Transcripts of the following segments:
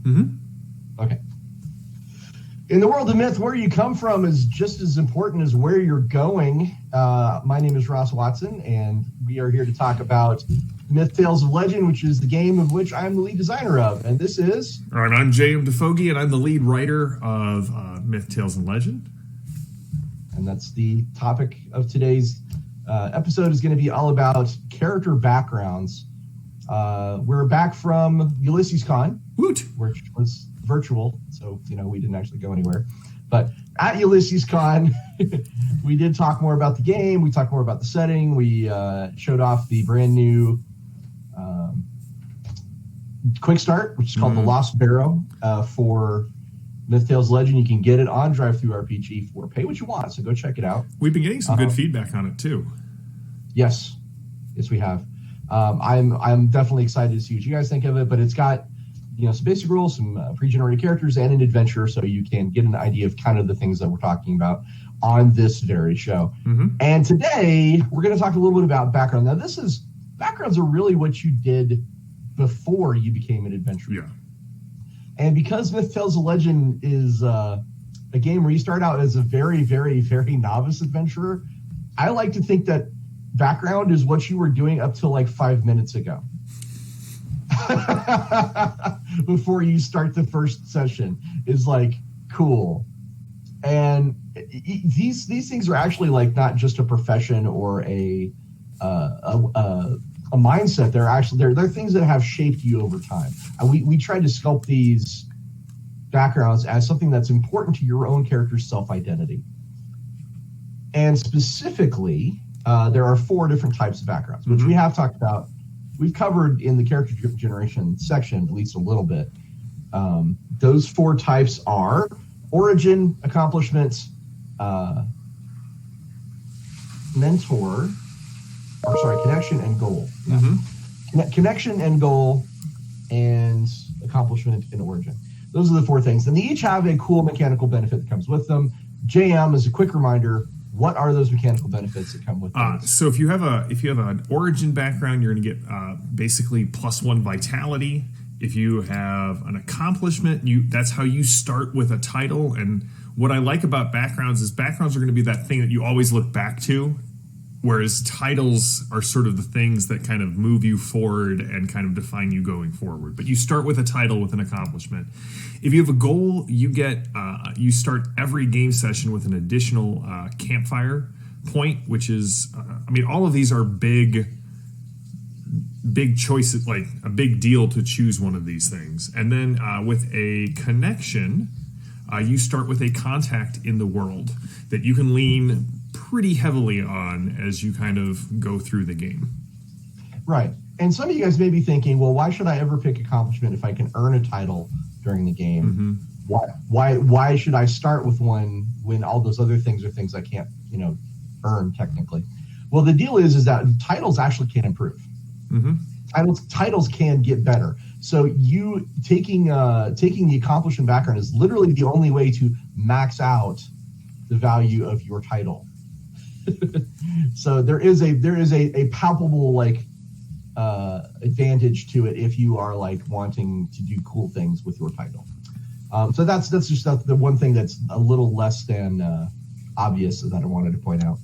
Mm-hmm. Okay. In the world of myth, where you come from is just as important as where you're going. My name is Ross Watson, and we are here to talk about Myth, Tales of Legend, which is the game of which I'm the lead designer of. And this is... All right, I'm DeFoggi, and I'm the lead writer of Myth, Tales, and Legend. And that's the topic of today's episode is going to be all about character backgrounds. We're back from Ulysses Con, Woot! Which was virtual, so we didn't actually go anywhere. But at Ulysses Con, we did talk more about the game. We talked more about the setting. We showed off the brand new quick start, which is called the Lost Barrow for Myth, Tales, Legend. You can get it on Drive-Thru-RPG for pay what you want, so go check it out. We've been getting some good feedback on it too. Yes, we have. I'm definitely excited to see what you guys think of it, but it's got some basic rules, some pre-generated characters, and an adventure, so you can get an idea of kind of the things that we're talking about on this very show. Mm-hmm. And today, we're going to talk a little bit about background. Now, backgrounds are really what you did before you became an adventurer. Yeah. And because Myth, Tales of Legend is a game where you start out as a very, very, very novice adventurer, I like to think that background is what you were doing up till like 5 minutes ago. Before you start the first session is like cool. And these things are actually like not just a profession or a mindset. They're things that have shaped you over time. And we try to sculpt these backgrounds as something that's important to your own character's self-identity. And specifically, there are 4 different types of backgrounds, which we have talked about. We've covered in the character generation section, at least a little bit. Those 4 types are origin, accomplishment, connection and goal. Mm-hmm. Connection and goal, and accomplishment and origin. Those are the 4 things. And they each have a cool mechanical benefit that comes with them. JM, as a quick reminder, what are those mechanical benefits that come with those? So if you have an origin background, you're going to get basically +1 vitality. If you have an accomplishment, that's how you start with a title. And what I like about backgrounds is backgrounds are going to be that thing that you always look back to, whereas titles are sort of the things that kind of move you forward and kind of define you going forward. But you start with a title with an accomplishment. If you have a goal, you get you start every game session with an additional Campfire point, which is, all of these are big choices, like a big deal to choose one of these things. And then with a connection, you start with a contact in the world that you can lean pretty heavily on as you kind of go through the game. Right. And some of you guys may be thinking, well, why should I ever pick accomplishment if I can earn a title during the game? Mm-hmm. Why should I start with one when all those other things are things I can't, earn technically? Well, the deal is that titles actually can improve. Mm-hmm. Titles can get better. So you taking the accomplishment background is literally the only way to max out the value of your title. So there is a palpable advantage to it if you are wanting to do cool things with your title. So that's just the one thing that's a little less than obvious that I wanted to point out.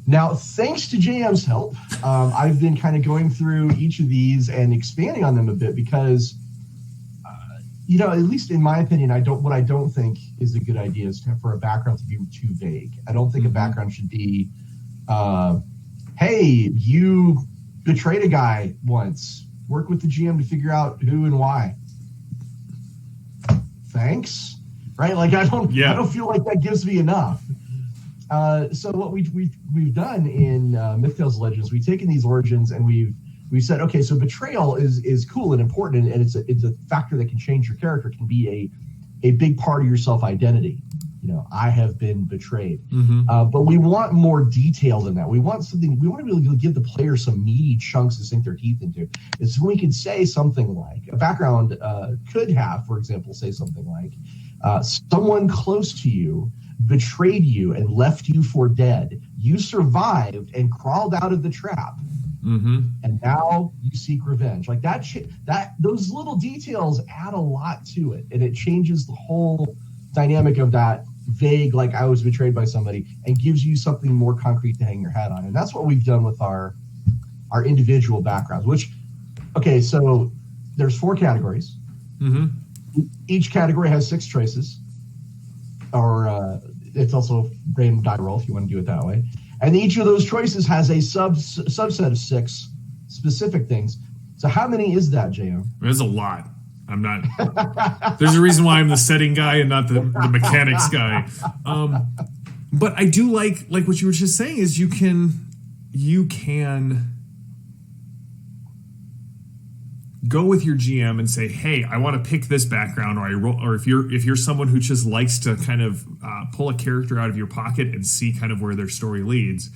Now, thanks to JM's help, I've been kind of going through each of these and expanding on them a bit because, at least in my opinion, what I don't think is a good idea is for a background to be too vague. I don't think a background should be, hey, you betrayed a guy once. Work with the GM to figure out who and why. Thanks. Right? I don't feel like that gives me enough. So what we've done in Myth, Tales, Legends, we've taken these origins and we've said, okay, so betrayal is cool and important, and it's a factor that can change your character, can be a big part of your self-identity. I have been betrayed. Mm-hmm. But we want more detail than that. We want to be able to give the player some meaty chunks to sink their teeth into. It's when we can say something like, a background could have, for example, say something like, someone close to you betrayed you and left you for dead. You survived and crawled out of the trap. and now you seek revenge. Like that those little details add a lot to it, and it changes the whole dynamic of that vague, like I was betrayed by somebody, and gives you something more concrete to hang your hat on. And that's what we've done with our individual backgrounds, which, okay, so there's 4 categories. Each category has 6 choices, or it's also random die roll if you want to do it that way. And each of those choices has a subset of 6 specific things. So how many is that, JM? There's a lot. I'm not. There's a reason why I'm the setting guy and not the mechanics guy. But I do like what you were just saying is you can go with your GM and say, hey, I want to pick this background, or if you're someone who just likes to kind of pull a character out of your pocket and see kind of where their story leads,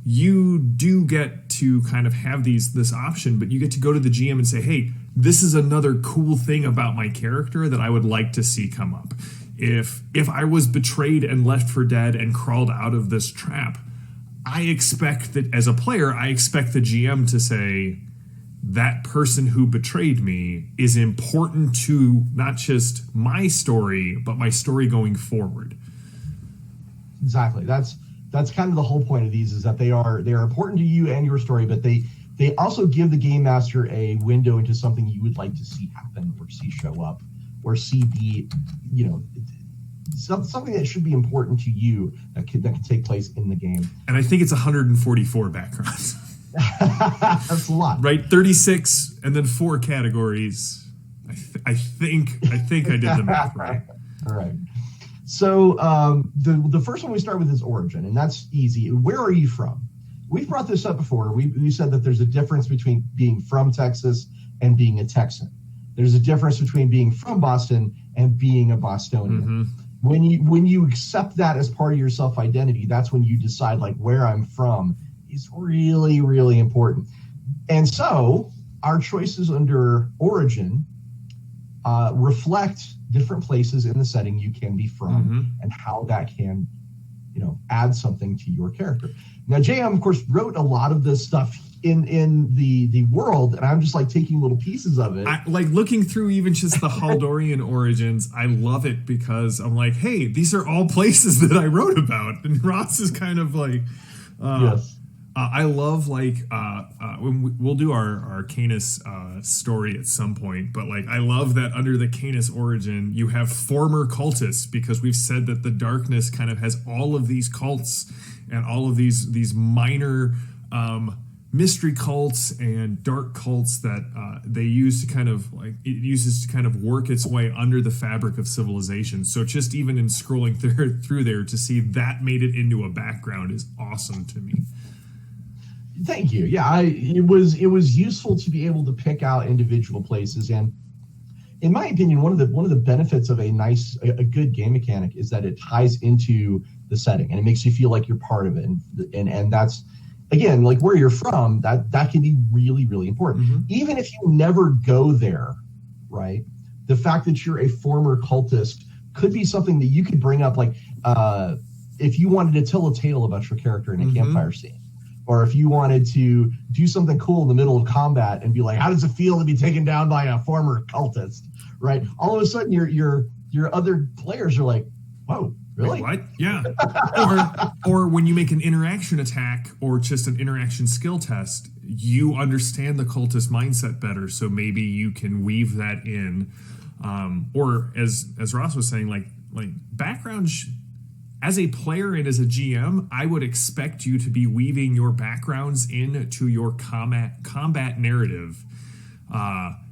you do get to kind of have this option, but you get to go to the GM and say, hey, this is another cool thing about my character that I would like to see come up. If I was betrayed and left for dead and crawled out of this trap, I expect that as a player, I expect the GM to say, that person who betrayed me is important to not just my story, but my story going forward. Exactly. That's kind of the whole point of these, is that they are important to you and your story, but they also give the game master a window into something you would like to see happen or see show up or see be, something that should be important to you that can take place in the game. And I think it's 144 backgrounds. That's a lot, right? 36 and then 4 categories. I think I did the math right. All right. So the first one we start with is origin, and that's easy. Where are you from? We've brought this up before. We said that there's a difference between being from Texas and being a Texan. There's a difference between being from Boston and being a Bostonian. When you accept that as part of your self-identity, that's when you decide, like, where I'm from is really, really important. And so our choices under origin reflect different places in the setting you can be from and how that can, add something to your character. Now, JM, of course, wrote a lot of this stuff in the world, and I'm just like taking little pieces of it. Like looking through even just the Haldorian origins, I love it because I'm like, hey, these are all places that I wrote about. And Ross is kind of like, yes. I love when we'll do our Canis story at some point, but like I love that under the Canis origin you have former cultists, because we've said that the darkness kind of has all of these cults and all of these minor mystery cults and dark cults that they use to kind of work its way under the fabric of civilization. So just even in scrolling through there to see that made it into a background is awesome to me. Thank you. Yeah, it was useful to be able to pick out individual places, and in my opinion, one of the benefits of a good game mechanic is that it ties into the setting and it makes you feel like you're part of it, and that's, again, like where you're from, that can be really, really important. Even if you never go there, right? The fact that you're a former cultist could be something that you could bring up, like if you wanted to tell a tale about your character in a campfire scene. Or if you wanted to do something cool in the middle of combat and be like, how does it feel to be taken down by a former cultist, right? All of a sudden, your other players are like, whoa, really? Wait, what? Yeah. or when you make an interaction attack or just an interaction skill test, you understand the cultist mindset better, so maybe you can weave that in. Or as Ross was saying, like background. As a player and as a GM, I would expect you to be weaving your backgrounds into your combat narrative.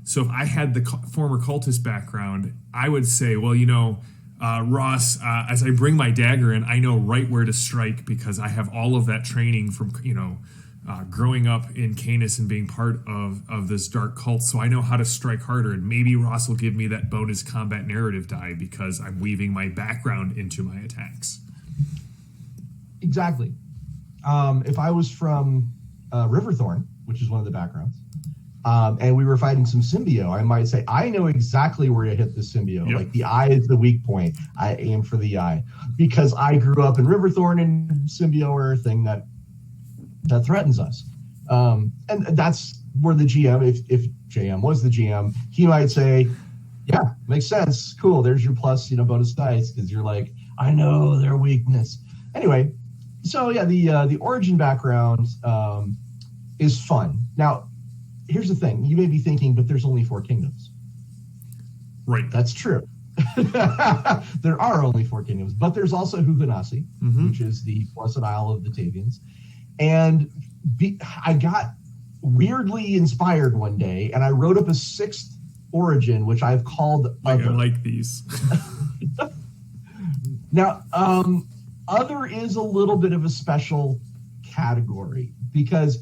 So if I had the former cultist background, I would say, well, Ross, as I bring my dagger in, I know right where to strike because I have all of that training from, growing up in Canis and being part of this dark cult. So I know how to strike harder, and maybe Ross will give me that bonus combat narrative die because I'm weaving my background into my attacks. Exactly. If I was from Riverthorn, which is one of the backgrounds, and we were fighting some symbio, I might say, I know exactly where to hit the symbio. Yep. Like the eye is the weak point. I aim for the eye because I grew up in Riverthorn, and symbio are a thing that threatens us. And that's where the GM, if JM was the GM, he might say, yeah, makes sense. Cool. There's your plus, bonus dice, because you're like, I know their weakness. Anyway, so yeah, the origin background is fun. Now, here's the thing. You may be thinking, but there's only 4 kingdoms. Right. That's true. There are only 4 kingdoms, but there's also Huganasi, which is the Blessed Isle of the Tavians. And I got weirdly inspired one day, and I wrote up a 6th origin, which I've called Other. I like these. Now, Other is a little bit of a special category, because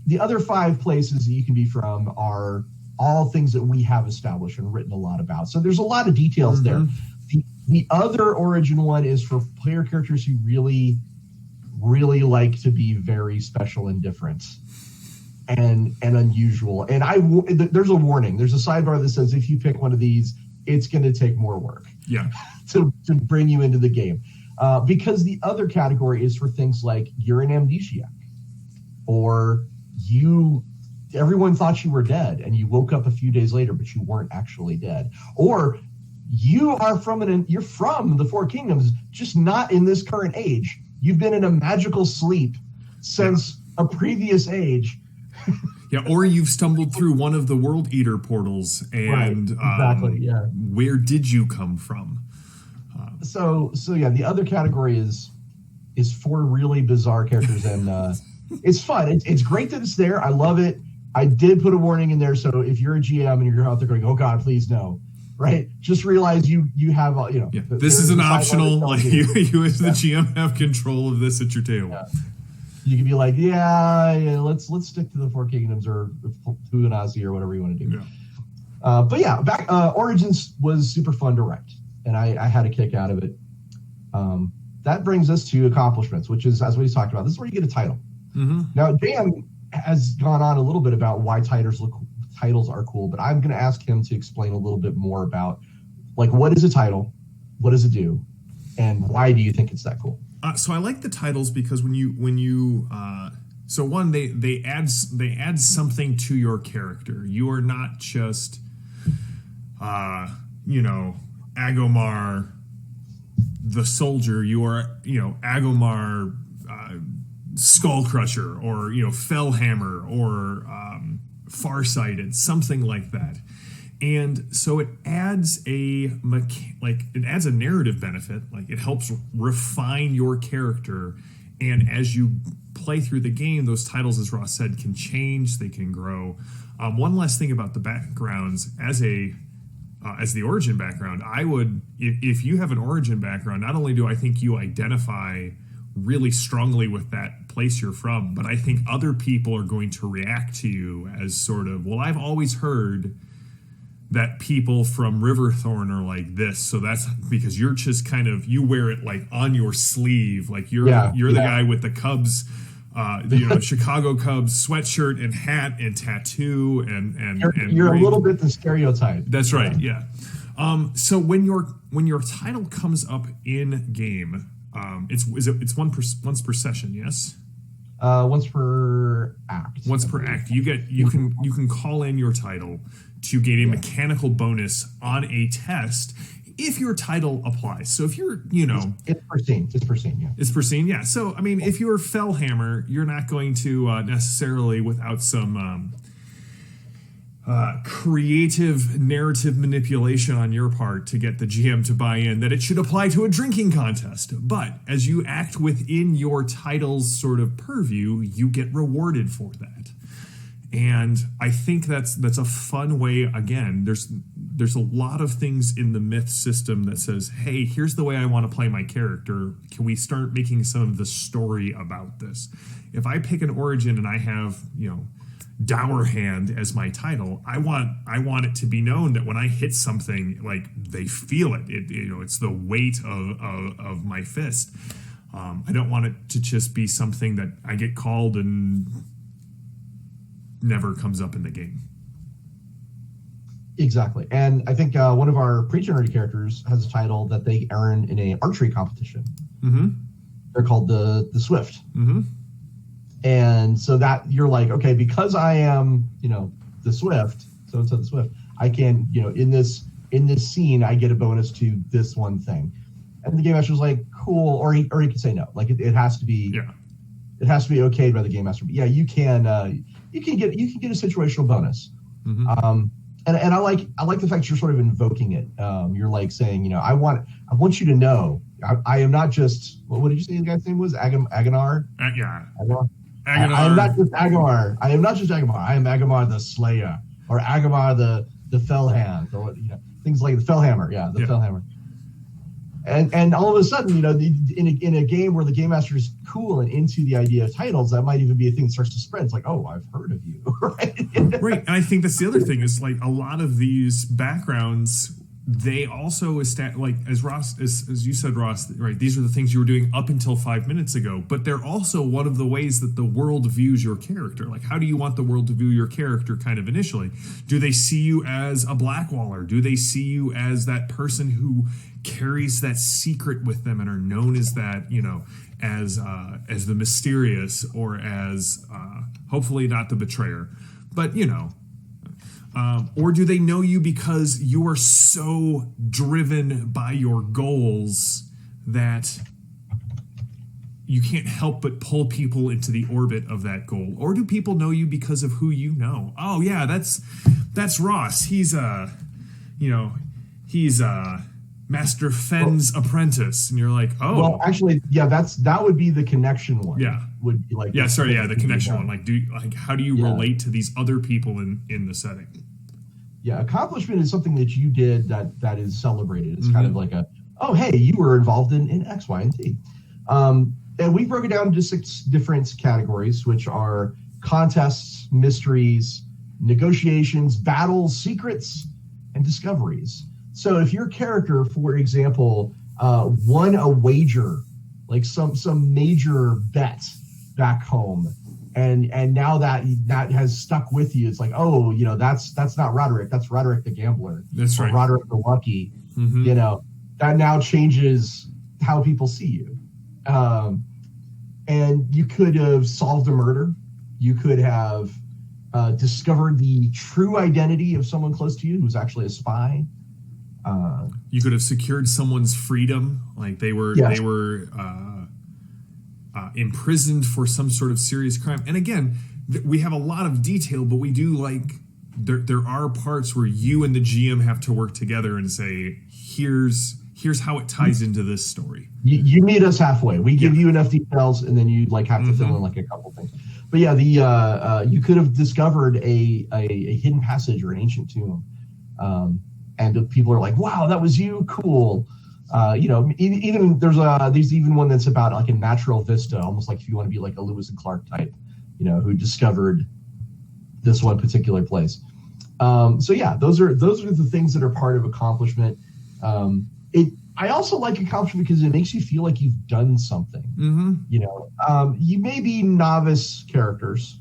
the other 5 places that you can be from are all things that we have established and written a lot about. So there's a lot of details there. The other origin one is for player characters who really, really like to be very special and different and unusual. And there's a warning. There's a sidebar that says if you pick one of these, it's going to take more work. Yeah. to bring you into the game. Because the other category is for things like you're an amnesiac, or everyone thought you were dead and you woke up a few days later, but you weren't actually dead. Or you're from the 4 kingdoms, just not in this current age. You've been in a magical sleep since a previous age. Yeah, or you've stumbled through one of the World Eater portals, and exactly. Where did you come from? So yeah, the other category is 4 really bizarre characters, and it's fun. It's great that it's there. I love it. I did put a warning in there, so if you're a GM and you're out there going, "Oh God, please no," right? Just realize you have this is an optional. Like you as the GM have control of this at your table. Yeah. You can be like, yeah, let's stick to the 4 kingdoms or Huganasi or whatever you want to do. Yeah. But yeah, Origins was super fun to write, and I had a kick out of it. That brings us to accomplishments, which is, as we talked about, this is where you get a title. Now, Dan has gone on a little bit about why titles are cool, but I'm going to ask him to explain a little bit more about, like, what is a title, what does it do, and why do you think it's that cool? So I like the titles because when you so one, they add something to your character. You are not just Agomar the soldier. You are Agomar Skullcrusher, or Fellhammer, or Farsighted, something like that. And so it adds a narrative benefit. Like, it helps refine your character, and as you play through the game, those titles, as Ross said, can change, they can grow. One last thing about the backgrounds, as the origin background, I would, if you have an origin background, not only do I think you identify really strongly with that place you're from, but I think other people are going to react to you as sort of, well, I've always heard that people from Riverthorn are like this, so that's because you're just kind of, you wear it like on your sleeve, like you're the guy with the Cubs, Chicago Cubs sweatshirt and hat and tattoo, and you're a little bit the stereotype. That's right, yeah. So when your title comes up in game, it's once per session, yes. Once per act. Once per act, you can call in your title to gain a mechanical bonus on a test if your title applies. So if you're, it's per scene. Yeah. It's per scene, yeah. So I mean, if you're Fellhammer, you're not going to necessarily, without some creative narrative manipulation on your part to get the GM to buy in that it should apply to a drinking contest. But as you act within your title's sort of purview, you get rewarded for that. And I think that's a fun way. Again, there's a lot of things in the myth system that says, hey, here's the way I want to play my character. Can we start making some of the story about this? If I pick an origin and I have, Dour Hand as my title, I want it to be known that when I hit something, like, they feel it. It's the weight of my fist. I don't want it to just be something that I get called and never comes up in the game. Exactly. And I think one of our pre-generated characters has a title that they earn in an archery competition. They're called the Swift. And so that you're like, okay, because I am, the Swift, so and so the Swift, I can, in this scene, I get a bonus to this one thing. And the game master was like, cool, or he could say no. Like it has to be, it has to be okayed by the game master. But yeah, you can get a situational bonus. Mm-hmm. And I like the fact you're sort of invoking it. You're like saying, I want you to know, I am not just, what did you say the guy's name was? Aganar? Yeah. Agamar. I am not just Agamar. I am not just Agamar. I am Agamar the Slayer, or Agamar the Fellhand, or things like the Fellhammer. Yeah, the Fellhammer. And all of a sudden, in a game where the game master is cool and into the idea of titles, that might even be a thing that starts to spread. It's like, oh, I've heard of you, right? Right, and I think that's the other thing is like a lot of these backgrounds, they also like as you said, Ross, right? These are the things you were doing up until 5 minutes ago, but they're also one of the ways that the world views your character. Like, how do you want the world to view your character? Kind of initially, do they see you as a Blackwaller? Do they see you as that person who carries that secret with them and are known as that, as the mysterious, or as hopefully not the betrayer, but or do they know you because you are so driven by your goals that you can't help but pull people into the orbit of that goal? Or do people know you because of who you know? Oh yeah, that's Ross. He's Master Fenn's apprentice, and you're like, oh. Well, actually, yeah, that would be the connection one. Yeah, would be like the connection one. Like, how do you relate to these other people in the setting? Yeah, accomplishment is something that you did that is celebrated. It's kind of like oh, hey, you were involved in X, Y, and Z. And we broke it down into 6 different categories, which are contests, mysteries, negotiations, battles, secrets, and discoveries. So if your character, for example, won a wager, like some major bet back home, and now that has stuck with you, it's like, oh, that's not Roderick, that's Roderick the gambler. That's right. Roderick the lucky. Mm-hmm. That now changes how people see you. And you could have solved a murder. You could have discovered the true identity of someone close to you who's actually a spy. You could have secured someone's freedom, like they were imprisoned for some sort of serious crime. And again, we have a lot of detail, but we do there are parts where you and the GM have to work together and say, here's how it ties into this story. You meet us halfway. We give you enough details, and then you have to fill in a couple things. But yeah, you could have discovered a hidden passage or an ancient tomb. And people are like, wow, that was you. Cool. Even there's even one that's about like a natural vista, almost like if you want to be like a Lewis and Clark type, who discovered this one particular place. So yeah, those are the things that are part of accomplishment. I also like accomplishment because it makes you feel like you've done something. Mm-hmm. You may be novice characters,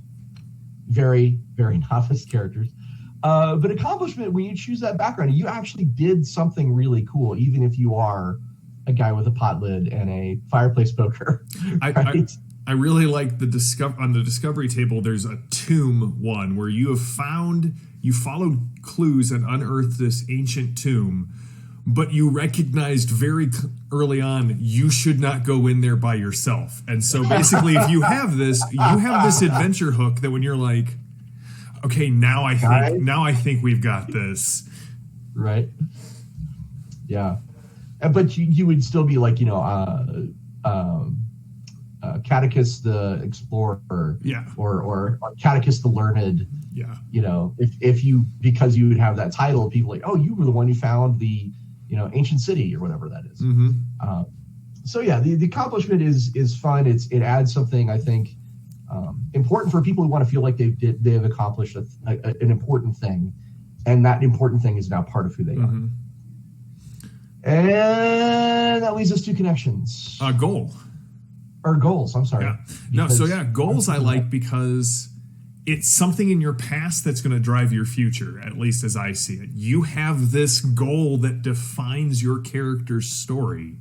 very, very novice characters. But accomplishment, when you choose that background, you actually did something really cool, even if you are a guy with a pot lid and a fireplace poker. Right? I really like on the discovery table, there's a tomb one where you followed clues and unearthed this ancient tomb, but you recognized very early on you should not go in there by yourself. And so basically, if you have this adventure hook that when you're like, okay, now I think we've got this. Right. Yeah. But you would still be like, Catechus the Explorer. Yeah. Or Catechus the Learned. Yeah. If you, because you would have that title, people like, oh, you were the one who found the, ancient city or whatever that is. Mm-hmm. So yeah, the accomplishment is fun. It adds something, I think, important for people who want to feel like they've accomplished an important thing, and that important thing is now part of who they are. And that leads us to connections. Goals. I'm sorry. Yeah. Goals I like because it's something in your past that's going to drive your future, at least as I see it. You have this goal that defines your character's story.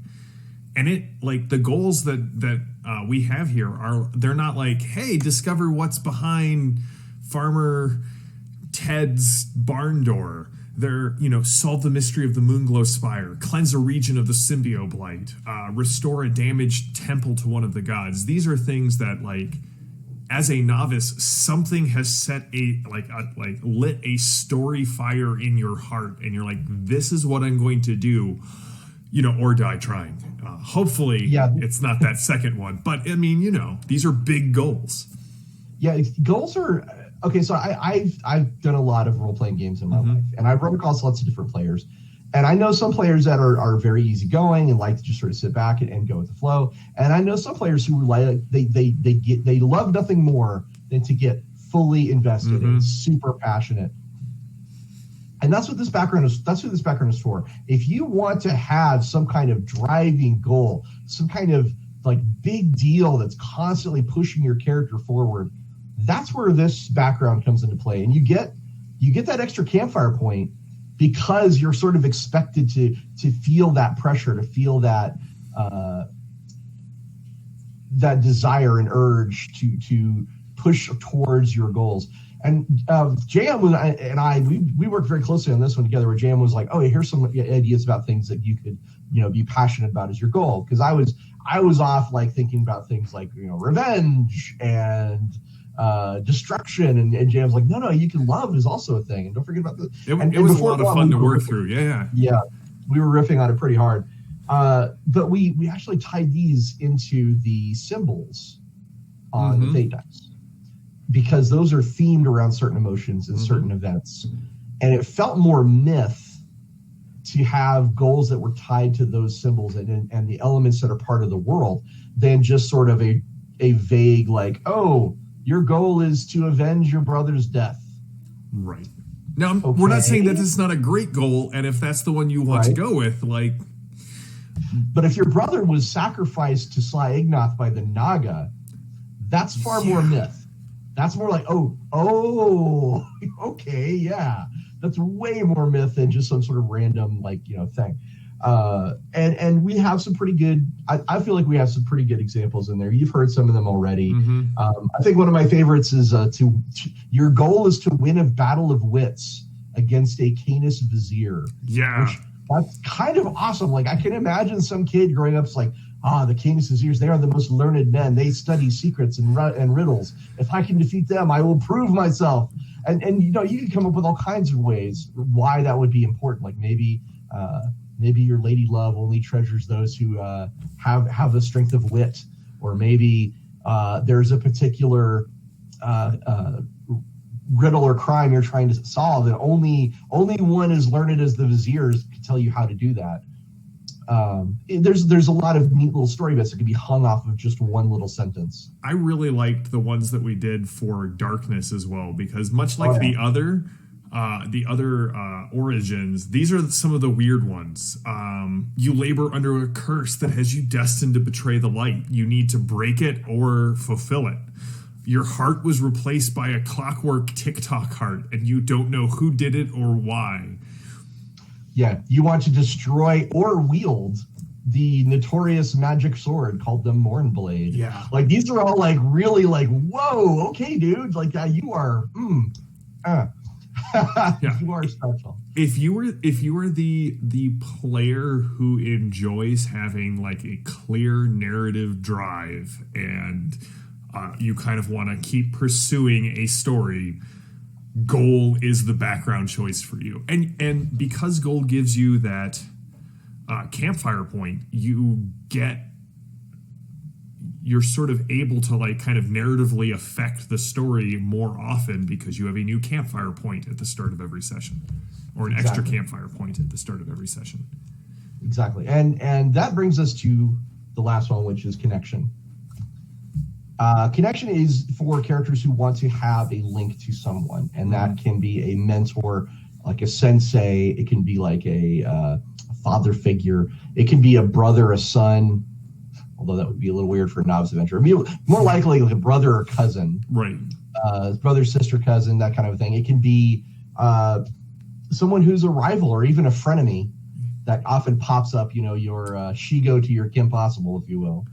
And it, like, the goals that we have here they're not like, hey, discover what's behind Farmer Ted's barn door. They're, solve the mystery of the Moonglow Spire, cleanse a region of the Symbio Blight, restore a damaged temple to one of the gods. These are things that, like, as a novice, something has set lit a story fire in your heart, and you're like, this is what I'm going to do, or die trying. Hopefully, it's not that second one, but I mean, these are big goals. Yeah, goals are okay. So I've done a lot of role playing games in my life, and I've run across lots of different players. And I know some players that are very easygoing and like to just sort of sit back and go with the flow. And I know some players who they love nothing more than to get fully invested and super passionate. And that's what this background is. That's what this background is for. If you want to have some kind of driving goal, some kind of like big deal that's constantly pushing your character forward, that's where this background comes into play. And you get that extra campfire point because you're sort of expected to feel that pressure, to feel that that desire and urge to push towards your goals. And Jam and I worked very closely on this one together, where Jam was like, "Oh, here's some ideas about things that you could, be passionate about as your goal." Because I was off like thinking about things like revenge and destruction, and Jam's like, no, you can love is also a thing, and don't forget about the. It was a lot of fun to work through. Yeah, we were riffing on it pretty hard, but we actually tied these into the symbols on the fate dice, because those are themed around certain emotions and certain events, and it felt more myth to have goals that were tied to those symbols and the elements that are part of the world than just sort of a vague like, oh, your goal is to avenge your brother's death. Right. Now, we're not saying that this is not a great goal, and if that's the one you want to go with, like... But if your brother was sacrificed to Sly Ignoth by the Naga, that's far more myth. That's more like, oh, okay, yeah. That's way more myth than just some sort of random, thing. And we have some pretty good, I feel like we have some pretty good examples in there. You've heard some of them already. I think one of my favorites is your goal is to win a battle of wits against a Canis Vizier. Yeah. That's kind of awesome. Like, I can imagine some kid growing up is like, the Canis Viziers, they are the most learned men. They study secrets and riddles. If I can defeat them, I will prove myself. And you can come up with all kinds of ways why that would be important. Like maybe your lady love only treasures those who have a strength of wit, or maybe there's a particular riddle or crime you're trying to solve, and only one as learned as the Viziers can tell you how to do that. There's a lot of neat little story bits that can be hung off of just one little sentence. I really liked the ones that we did for Darkness as well, because much like the other origins, these are some of the weird ones. You labor under a curse that has you destined to betray the light. You need to break it or fulfill it. Your heart was replaced by a clockwork TikTok heart, and you don't know who did it or why. Yeah, you want to destroy or wield the notorious magic sword called the Mournblade. Yeah. Like, these are all, like, really, like, whoa, okay, dude. Like, you are, you are special. If you were the player who enjoys having, like, a clear narrative drive and you kind of want to keep pursuing a story, goal is the background choice for you. And because goal gives you that campfire point, you're sort of able to, like, kind of narratively affect the story more often because you have a new campfire point at the start of every session, or an extra campfire point at the start of every session. Exactly. And that brings us to the last one, which is connection. Connection is for characters who want to have a link to someone, and that can be a mentor, like a sensei. It can be like a father figure. It can be a brother, a son, although that would be a little weird for a novice adventurer. More likely like a brother or cousin. Right. Brother, sister, cousin, that kind of thing. It can be someone who's a rival or even a frenemy. that often pops up, your Shigo to your Kim Possible, if you will.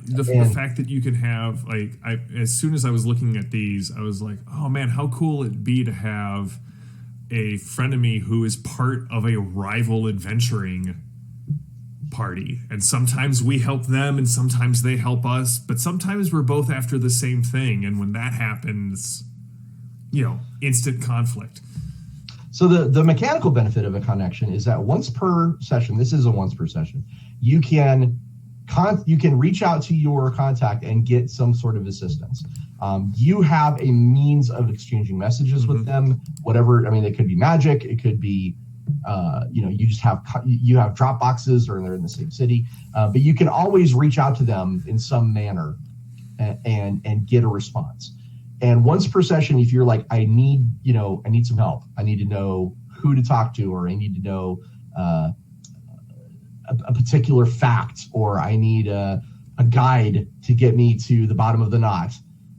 The fact that you can have, like, as soon as I was looking at these, I was like, oh man, how cool it'd be to have a frenemy who is part of a rival adventuring party. And sometimes we help them and sometimes they help us, but sometimes we're both after the same thing. And when that happens, instant conflict. So the mechanical benefit of a connection is that once per session, this is a once per session, you can reach out to your contact and get some sort of assistance. You have a means of exchanging messages with them, whatever. I mean, it could be magic. It could be, you have drop boxes or they're in the same city, but you can always reach out to them in some manner and get a response. And once per session, if you're like, I need some help. I need to know who to talk to, or I need to know a particular fact, or I need a guide to get me to the bottom of the knot.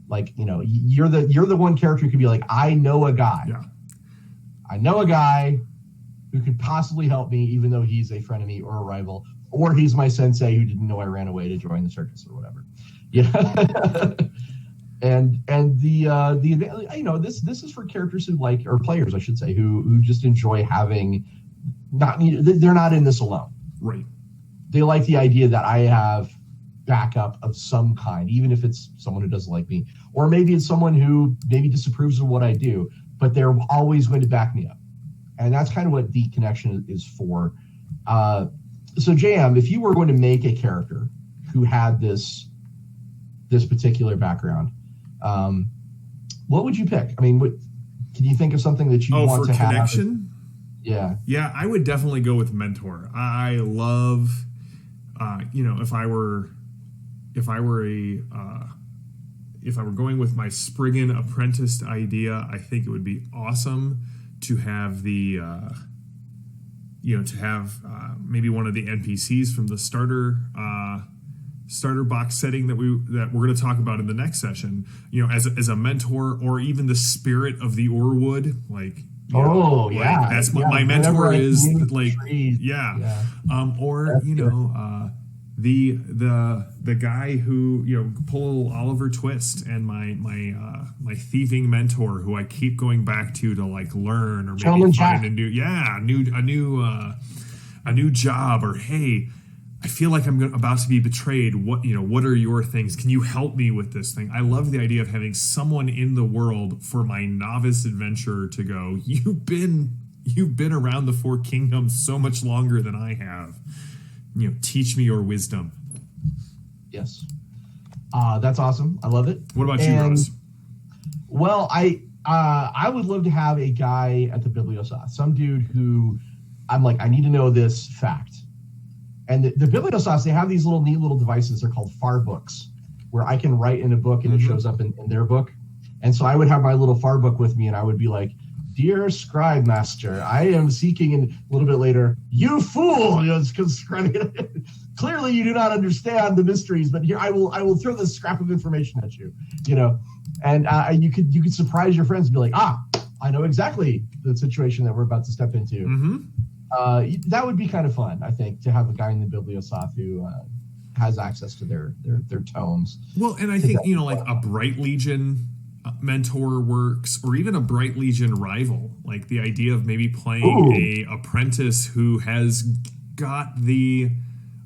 Like, you're the one character who could be like, I know a guy. Yeah. I know a guy who could possibly help me, even though he's a frenemy or a rival, or he's my sensei who didn't know I ran away to join the circus or whatever. And this is for characters who like, or players, I should say, who just enjoy having they're not in this alone. Right. They like the idea that I have backup of some kind, even if it's someone who doesn't like me, or maybe it's someone who maybe disapproves of what I do, but they're always going to back me up. And that's kind of what the connection is for. So JM, if you were going to make a character who had this particular background, what would you pick? I mean, can you think of something that you want to have? Connection? Yeah, I would definitely go with mentor. I love, if I were going with my Spriggan apprentice idea, I think it would be awesome to have maybe one of the NPCs from the starter box setting that we're going to talk about in the next session, as a mentor, or even the spirit of the Orwood, like. That's what my mentor is. Like, or the guy who pull a little Oliver Twist, and my thieving mentor who I keep going back to like learn, or maybe find a new job, or hey, I feel like I'm about to be betrayed. What are your things? Can you help me with this thing? I love the idea of having someone in the world for my novice adventurer to go, you've been around the Four Kingdoms so much longer than I have. Teach me your wisdom. Yes. That's awesome. I love it. What about you, Rose? Well, I would love to have a guy at the Bibliosoft, some dude who I'm like, I need to know this fact. And the Bibliosofts, they have these neat little devices. They're called far books, where I can write in a book and it shows up in their book. And so I would have my little far book with me, and I would be like, "Dear scribe master, I am seeking," and a little bit later, "You fool!" Because clearly you do not understand the mysteries, but here I will throw this scrap of information at you, And you could surprise your friends and be like, I know exactly the situation that we're about to step into. Mm-hmm. That would be kind of fun, I think, to have a guy in the Bibliosoft who has access to their tomes. Well, and I think like a Bright Legion mentor works, or even a Bright Legion rival. Like the idea of maybe playing a apprentice who has got the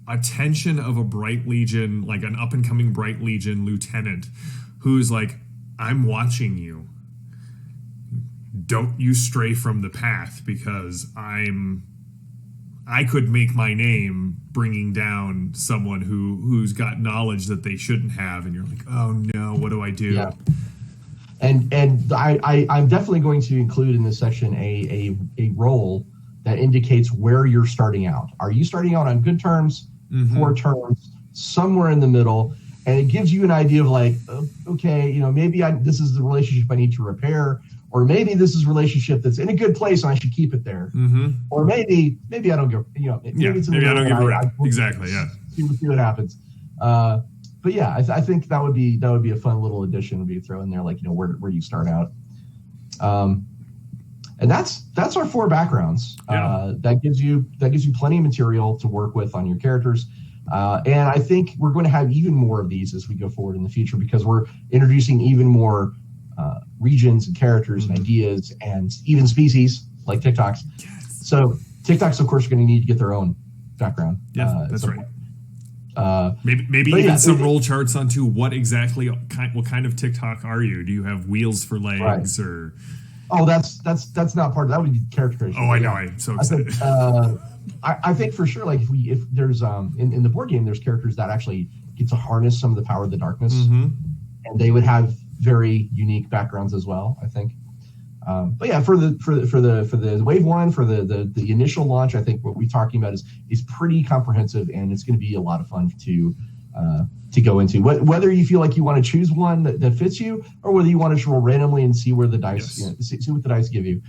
attention of a Bright Legion, like an up and coming Bright Legion lieutenant, who's like, I'm watching you. Don't you stray from the path, because I could make my name bringing down someone who's got knowledge that they shouldn't have, and you're like, oh no, what do I do? Yeah. And I'm definitely going to include in this section a role that indicates where you're starting out. Are you starting out on good terms, poor terms, somewhere in the middle? And it gives you an idea of like, okay, maybe this is the relationship I need to repair, or maybe this is a relationship that's in a good place and I should keep it there. Or maybe I don't give, maybe I don't give a rap. Exactly. Yeah. See what happens. But yeah, I think that would be a fun little addition to throw in there, like, where you start out. And that's our 4 backgrounds. That gives you plenty of material to work with on your characters. And I think we're going to have even more of these as we go forward in the future, because we're introducing even more regions and characters and ideas and even species like TikToks. Yes. So TikToks, of course, are going to need to get their own background. Yeah, that's right. Maybe even some roll charts onto what kind of TikTok are you? Do you have wheels for legs or? Oh, that's not part of that. Would be character creation. Oh, I know. I'm so excited. I think for sure, like if there's in the board game, there's characters that actually get to harness some of the power of the darkness, and they would have very unique backgrounds as well, I think. But yeah, for the wave 1, for the initial launch, I think what we're talking about is pretty comprehensive, and it's going to be a lot of fun to go into. Whether you feel like you want to choose one that fits you, or whether you want to roll randomly and see where the dice, see what the dice give you.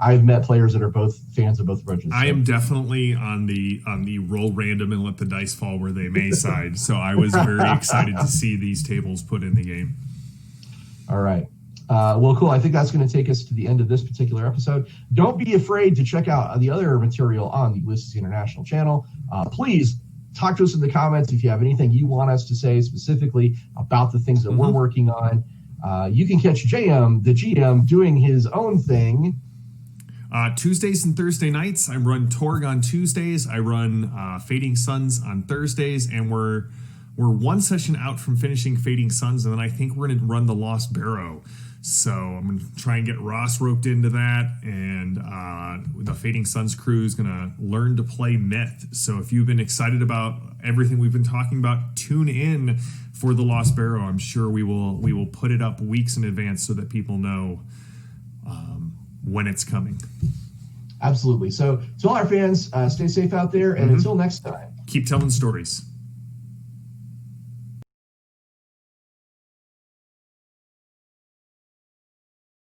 I've met players that are both fans of both approaches. I am definitely on the roll random and let the dice fall where they may side. So I was very excited to see these tables put in the game. All right. Well, cool. I think that's going to take us to the end of this particular episode. Don't be afraid to check out the other material on the Ulysses International channel. Please talk to us in the comments if you have anything you want us to say specifically about the things that we're working on. You can catch JM, the GM, doing his own thing. Tuesdays and Thursday nights, I run Torg on Tuesdays. I run Fading Suns on Thursdays, and we're one session out from finishing Fading Suns, and then I think we're going to run the Lost Barrow. So I'm going to try and get Ross roped into that, and the Fading Suns crew is going to learn to play Myth. So if you've been excited about everything we've been talking about, tune in for the Lost Barrow. I'm sure we will put it up weeks in advance so that people know when it's coming. Absolutely. So to all our fans, stay safe out there, and until next time, keep telling stories.